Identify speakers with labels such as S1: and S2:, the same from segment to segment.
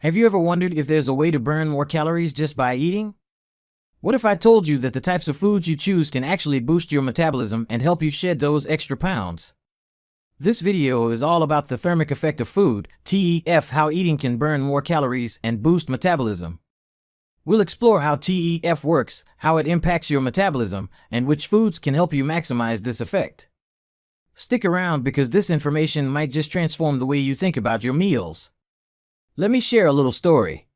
S1: Have you ever wondered if there's a way to burn more calories just by eating? What if I told you that the types of foods you choose can actually boost your metabolism and help you shed those extra pounds? This video is all about the thermic effect of food, TEF, how eating can burn more calories and boost metabolism. We'll explore how TEF works, how it impacts your metabolism, and which foods can help you maximize this effect. Stick around because this information might just transform the way you think about your meals. Let me share a little story.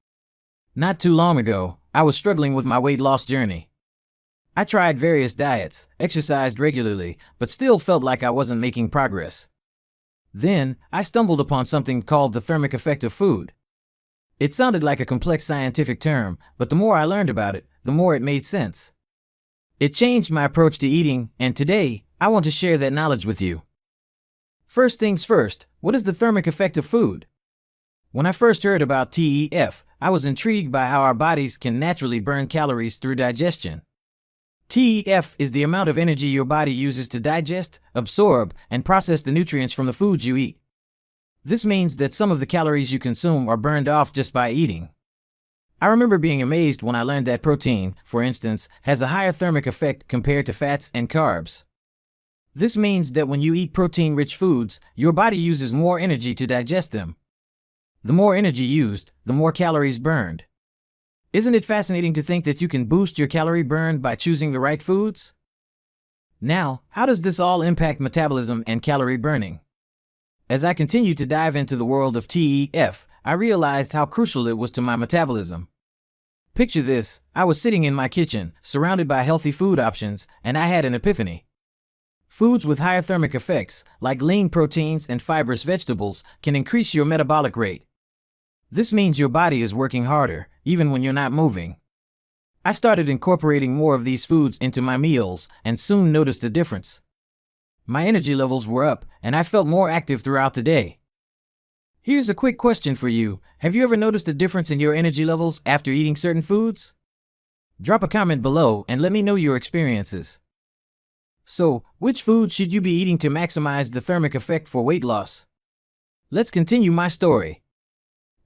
S1: Not too long ago, I was struggling with my weight loss journey. I tried various diets, exercised regularly, but still felt like I wasn't making progress. Then, I stumbled upon something called the thermic effect of food. It sounded like a complex scientific term, but the more I learned about it, the more it made sense. It changed my approach to eating, and today, I want to share that knowledge with you. First things first, what is the thermic effect of food? When I first heard about TEF, I was intrigued by how our bodies can naturally burn calories through digestion. TEF is the amount of energy your body uses to digest, absorb, and process the nutrients from the foods you eat. This means that some of the calories you consume are burned off just by eating. I remember being amazed when I learned that protein, for instance, has a higher thermic effect compared to fats and carbs. This means that when you eat protein-rich foods, your body uses more energy to digest them. The more energy used, the more calories burned. Isn't it fascinating to think that you can boost your calorie burn by choosing the right foods? Now, how does this all impact metabolism and calorie burning? As I continued to dive into the world of TEF, I realized how crucial it was to my metabolism. Picture this, I was sitting in my kitchen, surrounded by healthy food options, and I had an epiphany. Foods with higher thermic effects, like lean proteins and fibrous vegetables, can increase your metabolic rate. This means your body is working harder, even when you're not moving. I started incorporating more of these foods into my meals, and soon noticed a difference. My energy levels were up, and I felt more active throughout the day. Here's a quick question for you. Have you ever noticed a difference in your energy levels after eating certain foods? Drop a comment below and let me know your experiences. So, which food should you be eating to maximize the thermic effect for weight loss? Let's continue my story.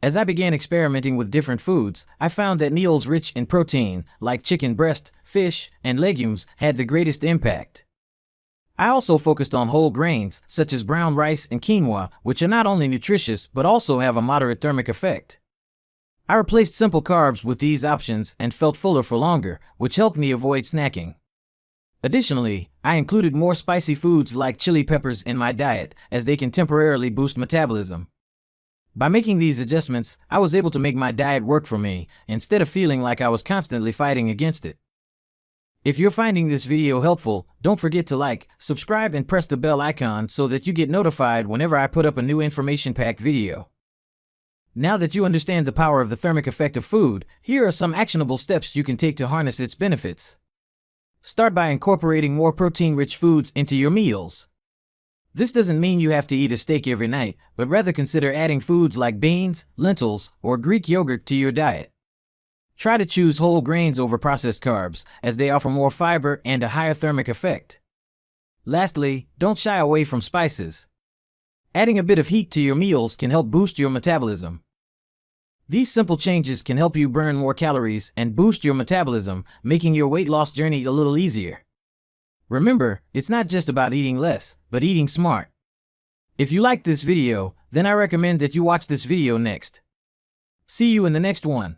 S1: As I began experimenting with different foods, I found that meals rich in protein, like chicken breast, fish, and legumes, had the greatest impact. I also focused on whole grains, such as brown rice and quinoa, which are not only nutritious but also have a moderate thermic effect. I replaced simple carbs with these options and felt fuller for longer, which helped me avoid snacking. Additionally, I included more spicy foods like chili peppers in my diet, as they can temporarily boost metabolism. By making these adjustments, I was able to make my diet work for me, instead of feeling like I was constantly fighting against it. If you're finding this video helpful, don't forget to like, subscribe, and press the bell icon so that you get notified whenever I put up a new information-packed video. Now that you understand the power of the thermic effect of food, here are some actionable steps you can take to harness its benefits. Start by incorporating more protein-rich foods into your meals. This doesn't mean you have to eat a steak every night, but rather consider adding foods like beans, lentils, or Greek yogurt to your diet. Try to choose whole grains over processed carbs, as they offer more fiber and a higher thermic effect. Lastly, don't shy away from spices. Adding a bit of heat to your meals can help boost your metabolism. These simple changes can help you burn more calories and boost your metabolism, making your weight loss journey a little easier. Remember, it's not just about eating less, but eating smart. If you liked this video, then I recommend that you watch this video next. See you in the next one.